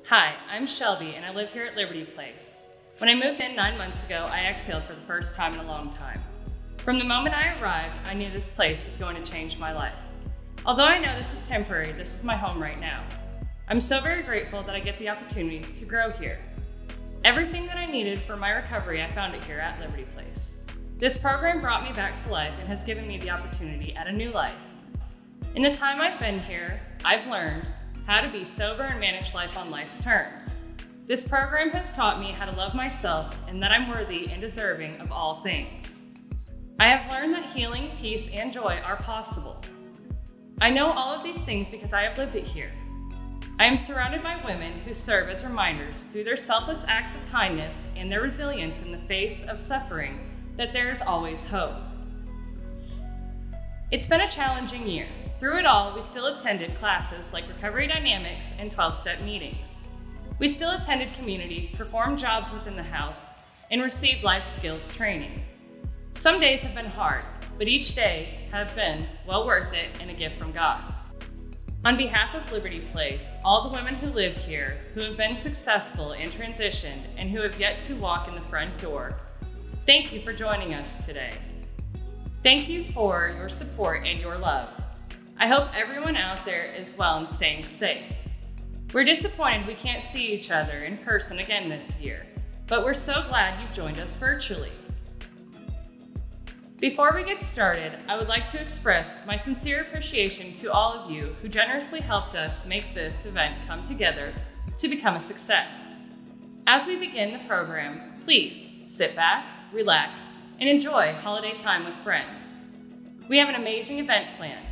Hi, I'm Shelby and I live here at Liberty Place. When I moved in 9 months ago, I exhaled for the first time in a long time. From the moment I arrived, I knew this place was going to change my life. Although I know this is temporary, this is my home right now. I'm so very grateful that I get the opportunity to grow here. Everything that I needed for my recovery, I found it here at Liberty Place. This program brought me back to life and has given me the opportunity at a new life. In the time I've been here, I've learned how to be sober and manage life on life's terms. This program has taught me how to love myself and that I'm worthy and deserving of all things. I have learned that healing, peace, and joy are possible. I know all of these things because I have lived it here. I am surrounded by women who serve as reminders through their selfless acts of kindness and their resilience in the face of suffering that there is always hope. It's been a challenging year. Through it all, we still attended classes like Recovery Dynamics and 12-step meetings. We still attended community, performed jobs within the house, and received life skills training. Some days have been hard, but each day have been well worth it and a gift from God. On behalf of Liberty Place, all the women who live here, who have been successful and transitioned, and who have yet to walk in the front door, thank you for joining us today. Thank you for your support and your love. I hope everyone out there is well and staying safe. We're disappointed we can't see each other in person again this year, but we're so glad you've joined us virtually. Before we get started, I would like to express my sincere appreciation to all of you who generously helped us make this event come together to become a success. As we begin the program, please sit back, relax, and enjoy holiday time with friends. We have an amazing event planned.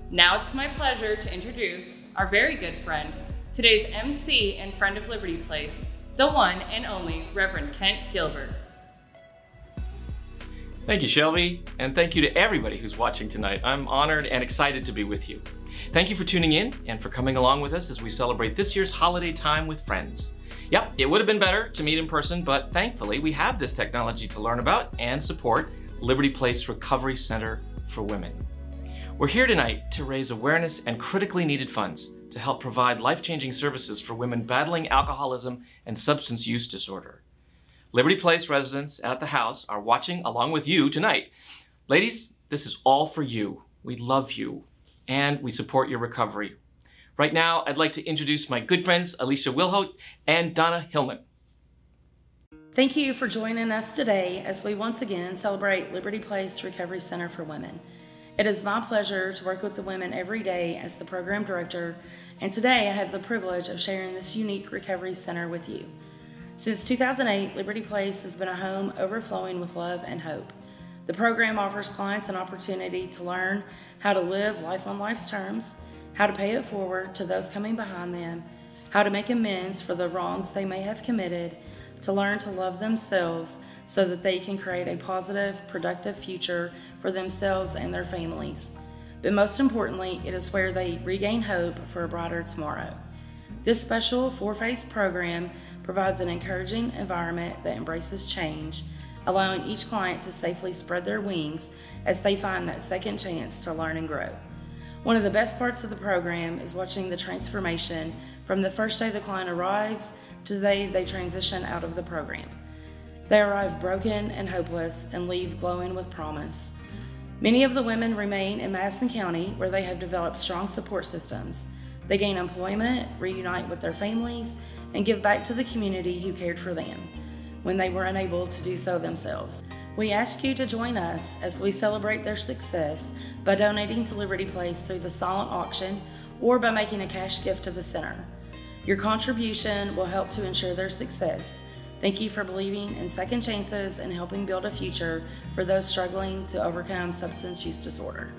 Now it's my pleasure to introduce our very good friend, today's MC and friend of Liberty Place, the one and only Reverend Kent Gilbert. Thank you, Shelby, and thank you to everybody who's watching tonight. I'm honored and excited to be with you. Thank you for tuning in and for coming along with us as we celebrate this year's holiday time with friends. Yep, it would have been better to meet in person, but thankfully we have this technology to learn about and support Liberty Place Recovery Center for Women. We're here tonight to raise awareness and critically needed funds to help provide life-changing services for women battling alcoholism and substance use disorder. Liberty Place residents at the house are watching along with you tonight. Ladies, this is all for you. We love you, and we support your recovery. Right now, I'd like to introduce my good friends, Alicia Wilhoit and Donna Hillman. Thank you for joining us today as we once again celebrate Liberty Place Recovery Center for Women. It is my pleasure to work with the women every day as the program director, and today I have the privilege of sharing this unique recovery center with you. Since 2008, Liberty Place has been a home overflowing with love and hope. The program offers clients an opportunity to learn how to live life on life's terms, how to pay it forward to those coming behind them, how to make amends for the wrongs they may have committed, to learn to love themselves so that they can create a positive, productive future for themselves and their families. But most importantly, it is where they regain hope for a brighter tomorrow. This special four-phase program provides an encouraging environment that embraces change, allowing each client to safely spread their wings as they find that second chance to learn and grow. One of the best parts of the program is watching the transformation from the first day the client arrives to the day they transition out of the program. They arrive broken and hopeless and leave glowing with promise. Many of the women remain in Madison County where they have developed strong support systems. They gain employment, reunite with their families, and give back to the community who cared for them when they were unable to do so themselves. We ask you to join us as we celebrate their success by donating to Liberty Place through the silent auction or by making a cash gift to the center. Your contribution will help to ensure their success. Thank you for believing in second chances and helping build a future for those struggling to overcome substance use disorder.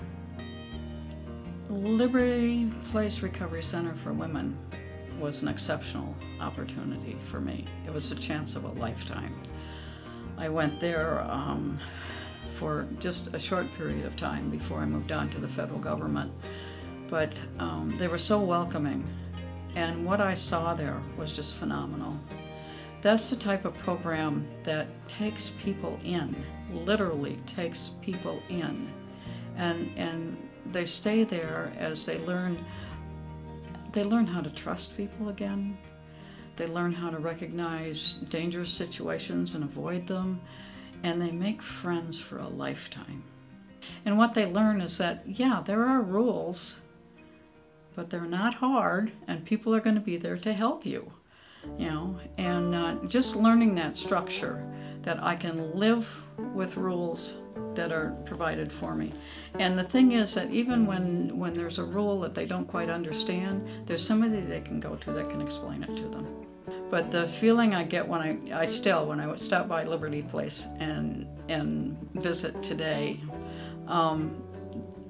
Liberty Place Recovery Center for Women was an exceptional opportunity for me. It was a chance of a lifetime. I went there for just a short period of time before I moved on to the federal government, but they were so welcoming, and what I saw there was just phenomenal. That's the type of program that takes people in, literally takes people in, and they stay there as they learn how to trust people again. They learn how to recognize dangerous situations and avoid them, and they make friends for a lifetime. And what they learn is that, yeah, there are rules, but they're not hard, and people are going to be there to help you, and just learning that structure, that I can live with rules that are provided for me. And the thing is that even when there's a rule that they don't quite understand, there's somebody they can go to that can explain it to them. But the feeling I get when I would stop by Liberty Place and visit today,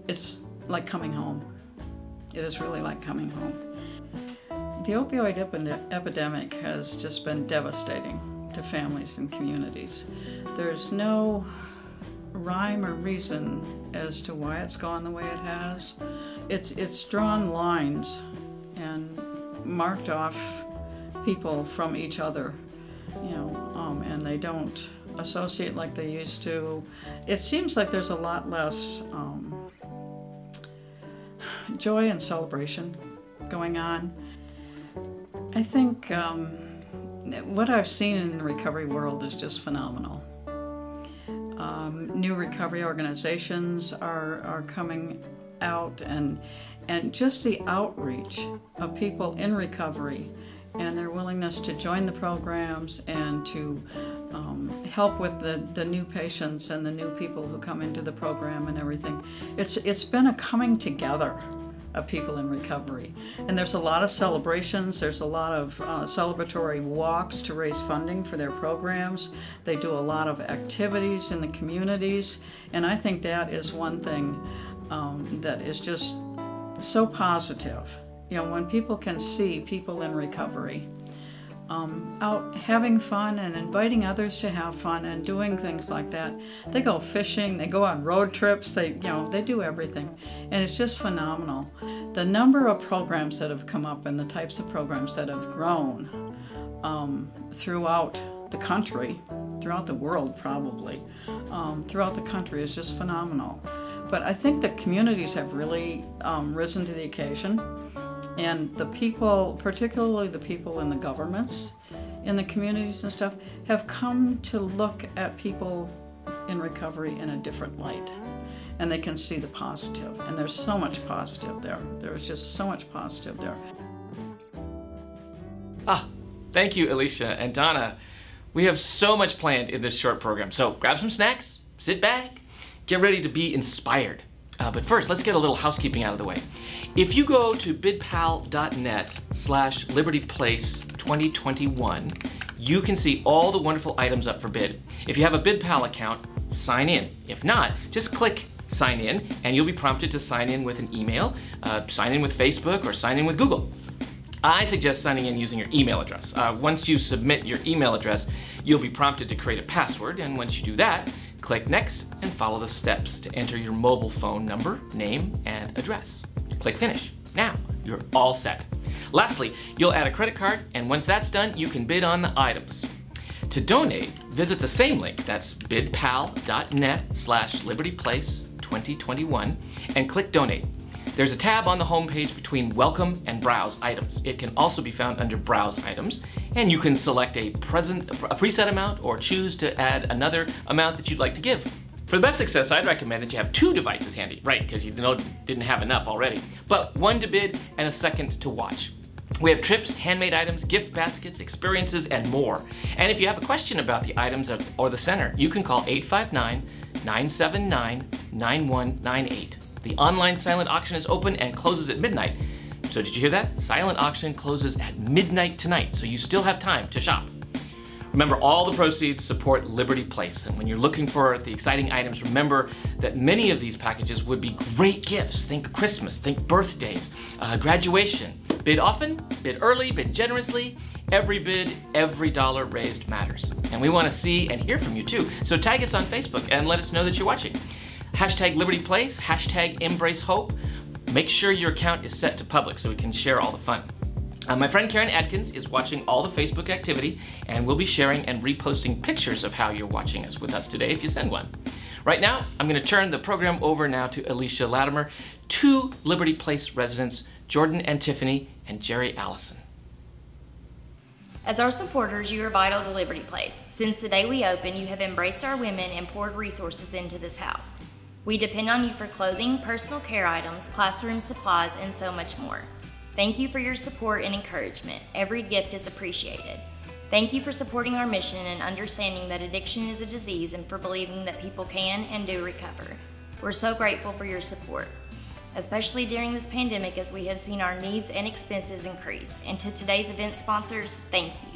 it's like coming home. It is really like coming home. The opioid epidemic has just been devastating to families and communities. There's no rhyme or reason as to why it's gone the way it has. It's drawn lines and marked off people from each other, and they don't associate like they used to. It seems like there's a lot less joy and celebration going on. I think what I've seen in the recovery world is just phenomenal. New recovery organizations are coming out, and just the outreach of people in recovery and their willingness to join the programs and to help with the new patients and the new people who come into the program and everything. It's been a coming together of people in recovery. And there's a lot of celebrations. There's a lot of celebratory walks to raise funding for their programs. They do a lot of activities in the communities. And I think that is one thing that is just so positive. When people can see people in recovery out having fun and inviting others to have fun and doing things like that. They go fishing, they go on road trips, they do everything. And it's just phenomenal. The number of programs that have come up and the types of programs that have grown throughout the country, throughout the world probably, throughout the country is just phenomenal. But I think the communities have really risen to the occasion. And the people, particularly the people in the governments, in the communities and stuff, have come to look at people in recovery in a different light. And they can see the positive. And there's so much positive there. There's just so much positive there. Thank you, Alicia and Donna. We have so much planned in this short program. So grab some snacks, sit back, get ready to be inspired. But first, let's get a little housekeeping out of the way. If you go to bidpal.net/LibertyPlace2021, you can see all the wonderful items up for bid. If you have a BidPal account, sign in. If not, just click sign in and you'll be prompted to sign in with an email, sign in with Facebook, or sign in with Google. I suggest signing in using your email address. Once you submit your email address, you'll be prompted to create a password, and once you do that, click Next and follow the steps to enter your mobile phone number, name, and address. Click Finish. Now, you're all set. Lastly, you'll add a credit card, and once that's done, you can bid on the items. To donate, visit the same link, that's bidpal.net/LibertyPlace2021, and click Donate. There's a tab on the homepage between Welcome and Browse Items. It can also be found under Browse Items, and you can select a preset amount or choose to add another amount that you'd like to give. For the best success, I'd recommend that you have 2 devices handy, right, because you didn't have enough already, but 1 to bid and a second to watch. We have trips, handmade items, gift baskets, experiences, and more. And if you have a question about the items or the center, you can call 859-979-9198. The online silent auction is open and closes at midnight. So did you hear that? Silent auction closes at midnight tonight, so you still have time to shop. Remember, all the proceeds support Liberty Place, and when you're looking for the exciting items, remember that many of these packages would be great gifts. Think Christmas, think birthdays, graduation. Bid often, bid early, bid generously. Every bid, every dollar raised matters. And we want to see and hear from you too, so tag us on Facebook and let us know that you're watching. Hashtag Liberty Place, hashtag Embrace Hope. Make sure your account is set to public so we can share all the fun. My friend Karen Adkins is watching all the Facebook activity, and we'll be sharing and reposting pictures of how you're watching us with us today if you send one. Right now, I'm going to turn the program over now to Alicia Latimer, 2 Liberty Place residents, Jordan and Tiffany, and Jerry Allison. As our supporters, you are vital to Liberty Place. Since the day we opened, you have embraced our women and poured resources into this house. We depend on you for clothing, personal care items, classroom supplies, and so much more. Thank you for your support and encouragement. Every gift is appreciated. Thank you for supporting our mission and understanding that addiction is a disease and for believing that people can and do recover. We're so grateful for your support, especially during this pandemic as we have seen our needs and expenses increase. And to today's event sponsors, thank you.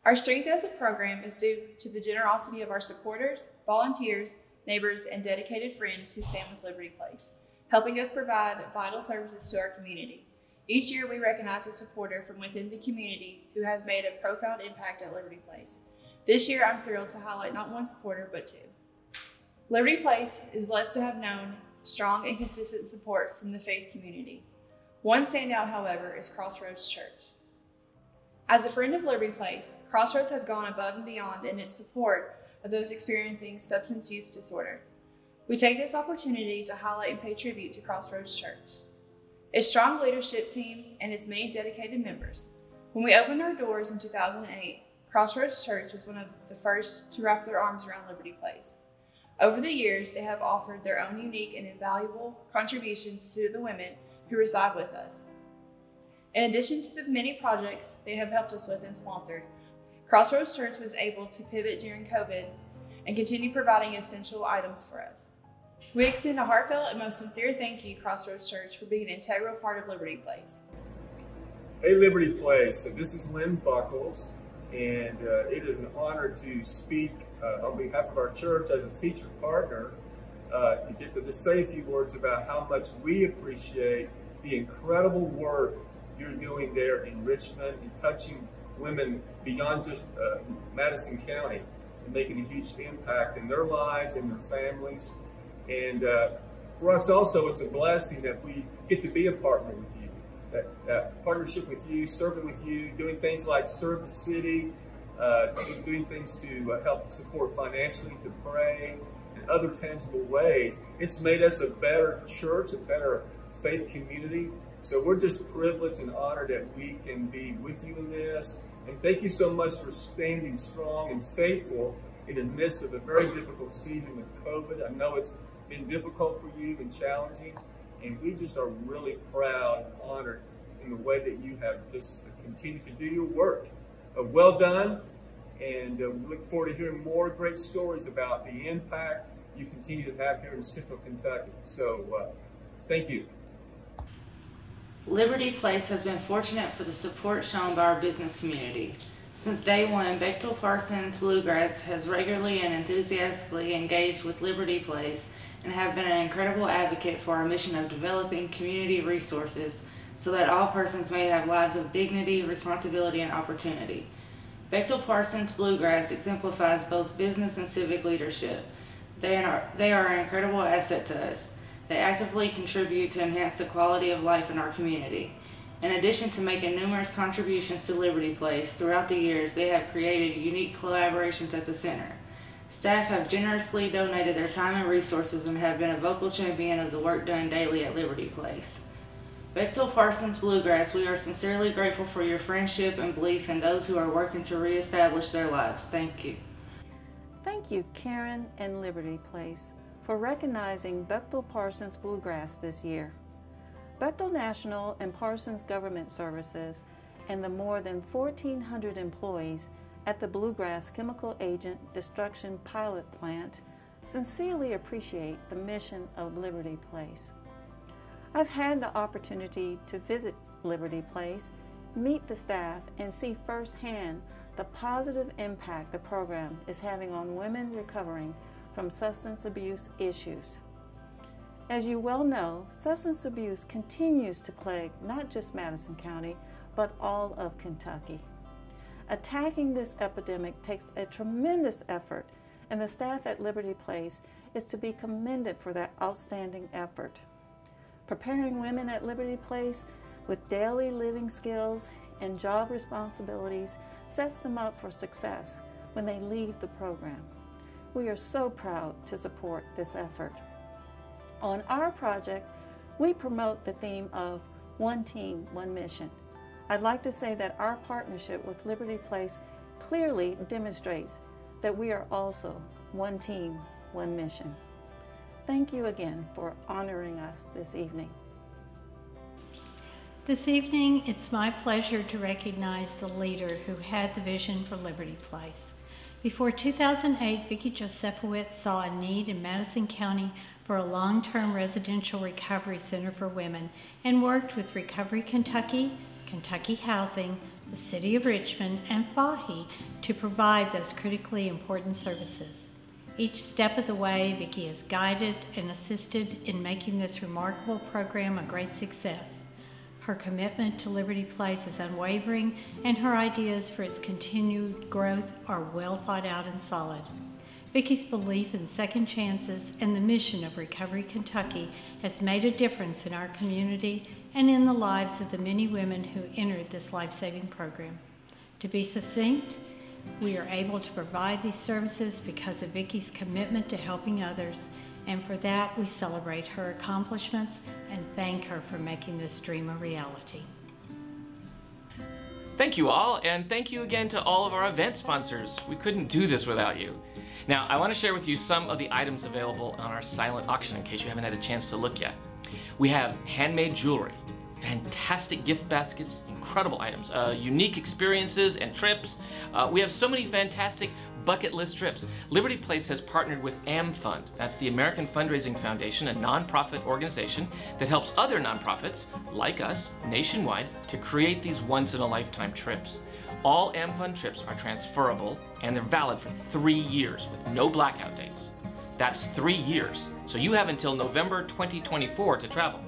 Our strength as a program is due to the generosity of our supporters, volunteers, neighbors, and dedicated friends who stand with Liberty Place, helping us provide vital services to our community. Each year we recognize a supporter from within the community who has made a profound impact at Liberty Place. This year I'm thrilled to highlight not one supporter, but two. Liberty Place is blessed to have known strong and consistent support from the faith community. One standout, however, is Crossroads Church. As a friend of Liberty Place, Crossroads has gone above and beyond in its support of those experiencing substance use disorder. We take this opportunity to highlight and pay tribute to Crossroads Church, its strong leadership team, and its many dedicated members. When we opened our doors in 2008, Crossroads Church was one of the first to wrap their arms around Liberty Place. Over the years, they have offered their own unique and invaluable contributions to the women who reside with us. In addition to the many projects they have helped us with and sponsored, Crossroads Church was able to pivot during COVID and continue providing essential items for us. We extend a heartfelt and most sincere thank you, Crossroads Church, for being an integral part of Liberty Place. Hey, Liberty Place. So this is Lynn Buckles, and it is an honor to speak on behalf of our church as a featured partner to get to just say a few words about how much we appreciate the incredible work you're doing there in Richmond and touching women beyond just Madison County and making a huge impact in their lives and their families. And for us also, it's a blessing that we get to be a partner with you, that partnership with you, serving with you, doing things like serve the city, doing things to help support financially, to pray, and other tangible ways. It's made us a better church, a better faith community. So we're just privileged and honored that we can be with you in this. And thank you so much for standing strong and faithful in the midst of a very difficult season with COVID. I know it's been difficult for you and challenging, and we just are really proud and honored in the way that you have just continued to do your work. Well done, and we look forward to hearing more great stories about the impact you continue to have here in Central Kentucky. So thank you. Liberty Place has been fortunate for the support shown by our business community. Since day one, Bechtel Parsons Bluegrass has regularly and enthusiastically engaged with Liberty Place and have been an incredible advocate for our mission of developing community resources so that all persons may have lives of dignity, responsibility, and opportunity. Bechtel Parsons Bluegrass exemplifies both business and civic leadership. They are an incredible asset to us. They actively contribute to enhance the quality of life in our community. In addition to making numerous contributions to Liberty Place, throughout the years they have created unique collaborations at the center. Staff have generously donated their time and resources and have been a vocal champion of the work done daily at Liberty Place. Bechtel Parsons Bluegrass, we are sincerely grateful for your friendship and belief in those who are working to reestablish their lives. Thank you. Thank you, Karen and Liberty Place, for recognizing Bechtel Parsons Bluegrass this year. Bechtel National and Parsons Government Services and the more than 1,400 employees at the Bluegrass Chemical Agent Destruction Pilot Plant sincerely appreciate the mission of Liberty Place. I've had the opportunity to visit Liberty Place, meet the staff, and see firsthand the positive impact the program is having on women recovering from substance abuse issues. As you well know, substance abuse continues to plague not just Madison County, but all of Kentucky. Attacking this epidemic takes a tremendous effort, and the staff at Liberty Place is to be commended for that outstanding effort. Preparing women at Liberty Place with daily living skills and job responsibilities sets them up for success when they leave the program. We are so proud to support this effort. On our project, we promote the theme of One Team, One Mission. I'd like to say that our partnership with Liberty Place clearly demonstrates that we are also one team, one mission. Thank you again for honoring us this evening. This evening, it's my pleasure to recognize the leader who had the vision for Liberty Place. Before 2008, Vicki Josefowicz saw a need in Madison County for a long-term residential recovery center for women and worked with Recovery Kentucky, Kentucky Housing, the City of Richmond, and FAHI to provide those critically important services. Each step of the way, Vicki has guided and assisted in making this remarkable program a great success. Her commitment to Liberty Place is unwavering, and her ideas for its continued growth are well thought out and solid. Vicki's belief in second chances and the mission of Recovery Kentucky has made a difference in our community and in the lives of the many women who entered this life-saving program. To be succinct, we are able to provide these services because of Vicki's commitment to helping others, and for that we celebrate her accomplishments and thank her for making this dream a reality. Thank you all, and thank you again to all of our event sponsors. We couldn't do this without you. Now, I want to share with you some of the items available on our silent auction in case you haven't had a chance to look yet. We have handmade jewelry, fantastic gift baskets, incredible items, unique experiences and trips. We have so many fantastic bucket list trips. Liberty Place has partnered with AmFund. That's the American Fundraising Foundation, a nonprofit organization that helps other nonprofits like us nationwide to create these once-in-a-lifetime trips. All AmFund trips are transferable and they're valid for 3 years with no blackout dates. That's 3 years. So you have until November 2024 to travel.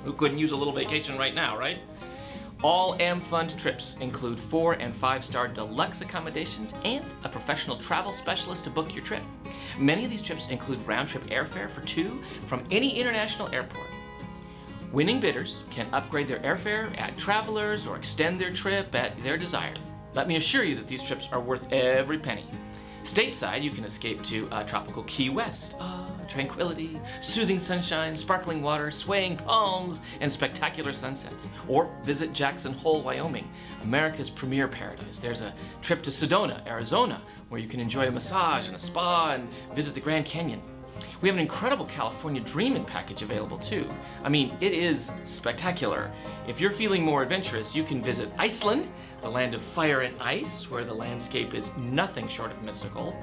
Who couldn't use a little vacation right now, right? All AmFund trips include 4- and 5-star deluxe accommodations and a professional travel specialist to book your trip. Many of these trips include round-trip airfare for 2 from any international airport. Winning bidders can upgrade their airfare, add travelers, or extend their trip at their desire. Let me assure you that these trips are worth every penny. Stateside, you can escape to tropical Key West. Tranquility, soothing sunshine, sparkling water, swaying palms, and spectacular sunsets. Or visit Jackson Hole, Wyoming, America's premier paradise. There's a trip to Sedona, Arizona, where you can enjoy a massage and a spa and visit the Grand Canyon. We have an incredible California Dreamin' package available too. I mean, it is spectacular. If you're feeling more adventurous, you can visit Iceland, the land of fire and ice, where the landscape is nothing short of mystical.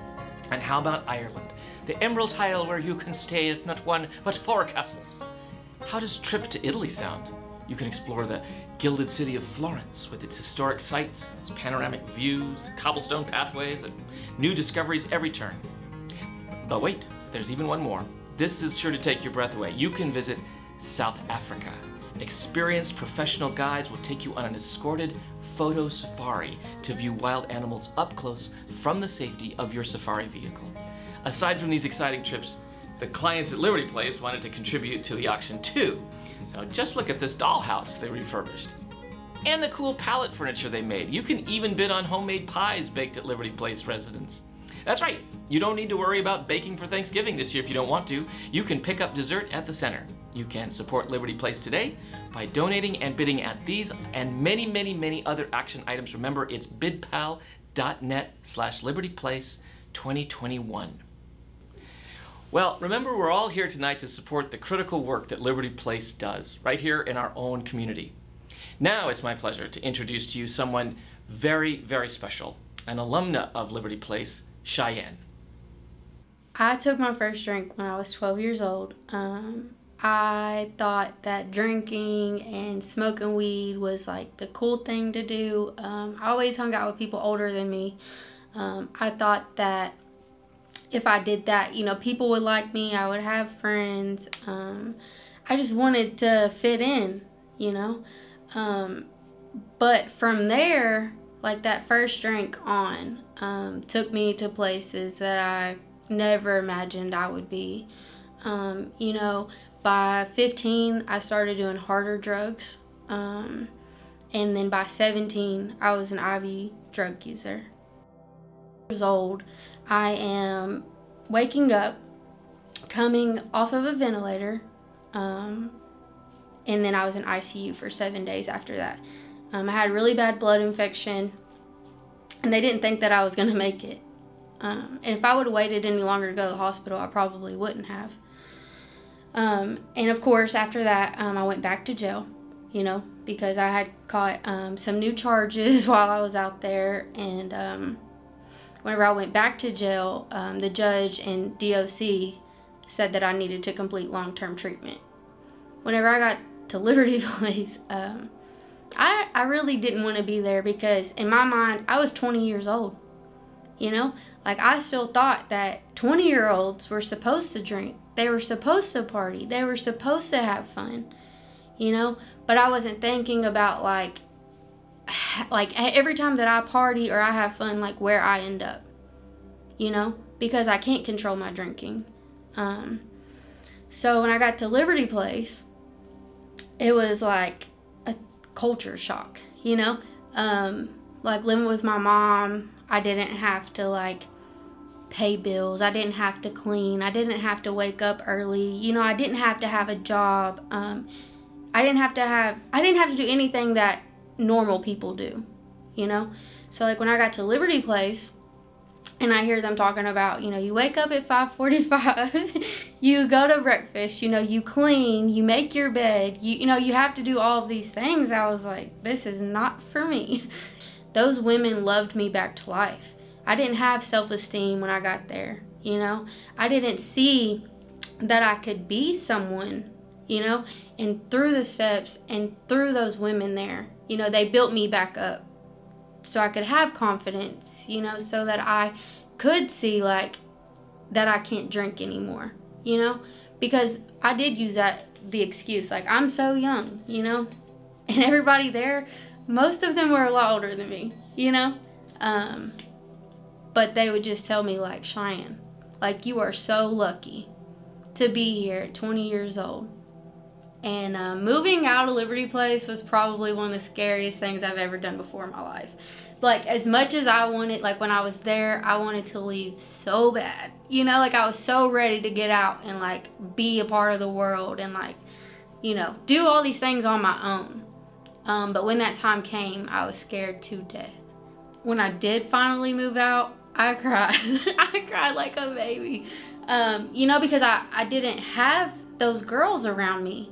And how about Ireland, the Emerald Isle where you can stay at not 1 but 4 castles? How does Trip to Italy sound? You can explore the gilded city of Florence with its historic sights, its panoramic views, cobblestone pathways, and new discoveries every turn. But wait, there's even one more. This is sure to take your breath away. You can visit South Africa. Experienced professional guides will take you on an escorted photo safari to view wild animals up close from the safety of your safari vehicle. Aside from these exciting trips, the clients at Liberty Place wanted to contribute to the auction too. So just look at this dollhouse they refurbished. And the cool pallet furniture they made. You can even bid on homemade pies baked at Liberty Place residents. That's right, you don't need to worry about baking for Thanksgiving this year if you don't want to. You can pick up dessert at the center. You can support Liberty Place today by donating and bidding at these and many, many, many other action items. Remember, it's bidpal.net/LibertyPlace2021. Well, remember, we're all here tonight to support the critical work that Liberty Place does right here in our own community. Now it's my pleasure to introduce to you someone very, very special, an alumna of Liberty Place, Cheyenne. I took my first drink when I was 12 years old. I thought that drinking and smoking weed was like the cool thing to do. I always hung out with people older than me. I thought that if I did that, you know, people would like me, I would have friends. I just wanted to fit in, you know. But from there, like that first drink on, took me to places that I never imagined I would be. You know, by 15, I started doing harder drugs. And then by 17, I was an IV drug user. Years old, I am waking up, coming off of a ventilator, and then I was in ICU for 7 days after that. I had a really bad blood infection, and they didn't think that I was going to make it. And if I would have waited any longer to go to the hospital, I probably wouldn't have. And of course, after that, I went back to jail, you know, because I had caught some new charges while I was out there. And whenever I went back to jail, the judge and DOC said that I needed to complete long-term treatment. Whenever I got to Liberty Place, I really didn't want to be there because in my mind, I was 20 years old, you know? Like, I still thought that 20-year-olds were supposed to drink. They were supposed to party. They were supposed to have fun, you know? But I wasn't thinking about, like every time that I party or I have fun, like, where I end up, you know? Because I can't control my drinking. So when I got to Liberty Place, it was like a culture shock, you know? Like, living with my mom, I didn't have to, like, pay bills. I didn't have to clean. I didn't have to wake up early. You know, I didn't have to have a job. I didn't have to do anything that normal people do, you know? So, like, when I got to Liberty Place and I hear them talking about, you know, you wake up at 5:45, you go to breakfast, you know, you clean, you make your bed, you know, you have to do all of these things. I was like, this is not for me. Those women loved me back to life. I didn't have self-esteem when I got there, you know? I didn't see that I could be someone, you know? And through the steps and through those women there, you know, they built me back up so I could have confidence, you know, so that I could see, like, that I can't drink anymore, you know? Because I did use the excuse, like, I'm so young, you know? And everybody there, most of them were a lot older than me, you know? But they would just tell me, like, Cheyenne, like, you are so lucky to be here at 20 years old. And moving out of Liberty Place was probably one of the scariest things I've ever done before in my life. Like, as much as I wanted, like, when I was there, I wanted to leave so bad. You know, like, I was so ready to get out and, like, be a part of the world and, like, you know, do all these things on my own. But when that time came, I was scared to death. When I did finally move out, I cried. I cried like a baby. You know, because I didn't have those girls around me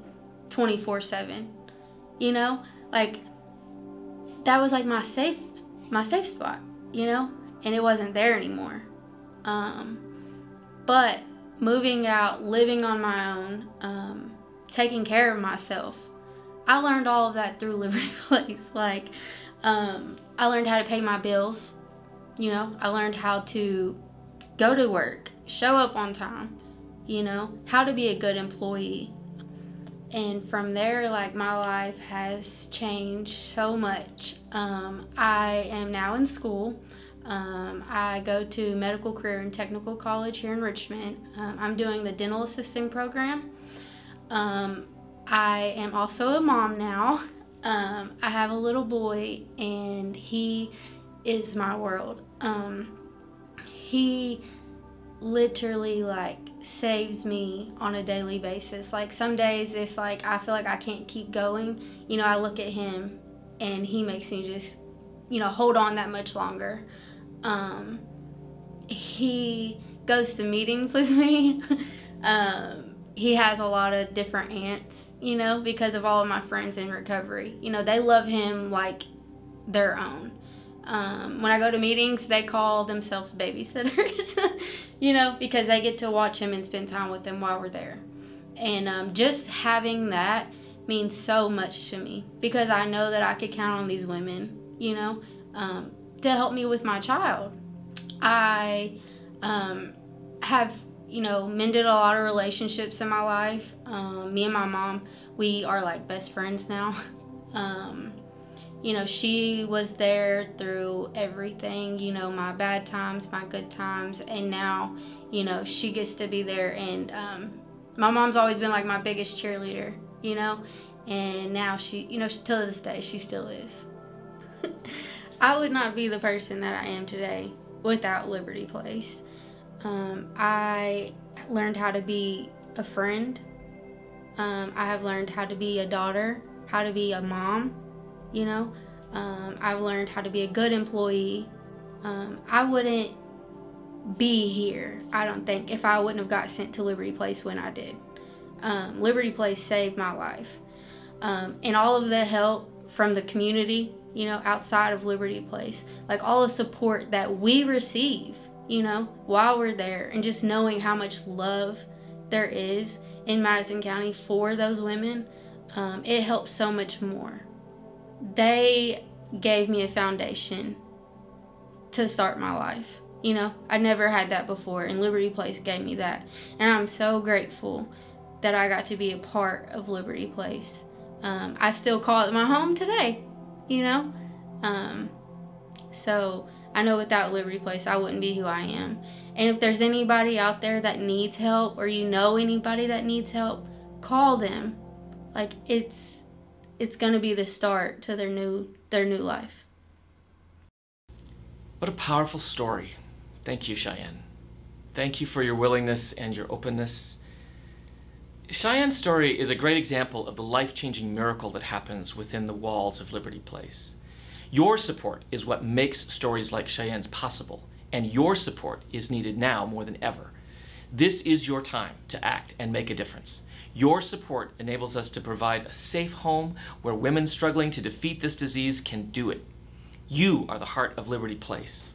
24/7. You know, like, that was like my safe spot, you know, and it wasn't there anymore. But moving out, living on my own, taking care of myself, I learned all of that through Liberty Place. Like, I learned how to pay my bills, you know, I learned how to go to work, show up on time, you know, how to be a good employee. And from there, like, my life has changed so much. I am now in school. I go to Medical Career and Technical College here in Richmond. I'm doing the dental assisting program. I am also a mom now. I have a little boy, and he is my world. He literally, like, saves me on a daily basis. Like, some days, if, like, I feel like I can't keep going, you know, I look at him and he makes me just, you know, hold on that much longer. He goes to meetings with me. He has a lot of different aunts, you know, because of all of my friends in recovery. You know, they love him like their own. When I go to meetings, they call themselves babysitters, you know, because they get to watch him and spend time with him while we're there. And just having that means so much to me, because I know that I could count on these women, you know, to help me with my child. I have, you know, mended a lot of relationships in my life. Me and my mom, we are like best friends now. You know, she was there through everything, you know, my bad times, my good times, and now, you know, she gets to be there. And my mom's always been like my biggest cheerleader, you know, and now she, you know, till this day, she still is. I would not be the person that I am today without Liberty Place. I learned how to be a friend. I have learned how to be a daughter, how to be a mom, you know. I've learned how to be a good employee. I wouldn't be here, I don't think, if I wouldn't have got sent to Liberty Place when I did. Liberty Place saved my life. And all of the help from the community, you know, outside of Liberty Place, like all the support that we receive, you know, while we're there, and just knowing how much love there is in Madison County for those women, it helps so much more. They gave me a foundation to start my life. You know, I never had that before, and Liberty Place gave me that. And I'm so grateful that I got to be a part of Liberty Place. I still call it my home today, you know. So I know without Liberty Place, I wouldn't be who I am. And if there's anybody out there that needs help, or you know anybody that needs help, call them. Like, it's gonna be the start to their new life. What a powerful story. Thank you, Cheyenne. Thank you for your willingness and your openness. Cheyenne's story is a great example of the life-changing miracle that happens within the walls of Liberty Place. Your support is what makes stories like Cheyenne's possible, and your support is needed now more than ever. This is your time to act and make a difference. Your support enables us to provide a safe home where women struggling to defeat this disease can do it. You are the heart of Liberty Place.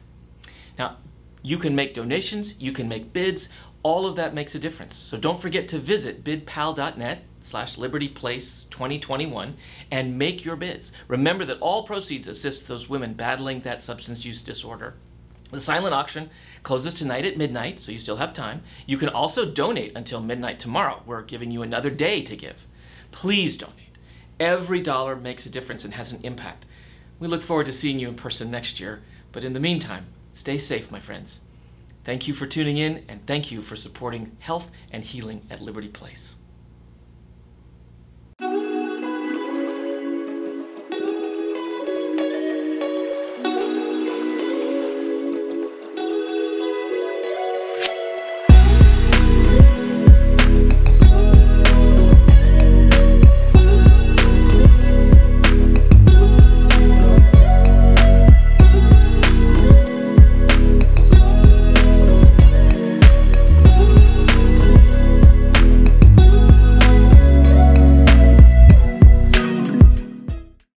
Now, you can make donations, you can make bids, all of that makes a difference. So don't forget to visit bidpal.net/LibertyPlace2021 and make your bids. Remember that all proceeds assist those women battling that substance use disorder. The silent auction closes tonight at midnight, so you still have time. You can also donate until midnight tomorrow. We're giving you another day to give. Please donate. Every dollar makes a difference and has an impact. We look forward to seeing you in person next year, but in the meantime, stay safe, my friends. Thank you for tuning in, and thank you for supporting health and healing at Liberty Place.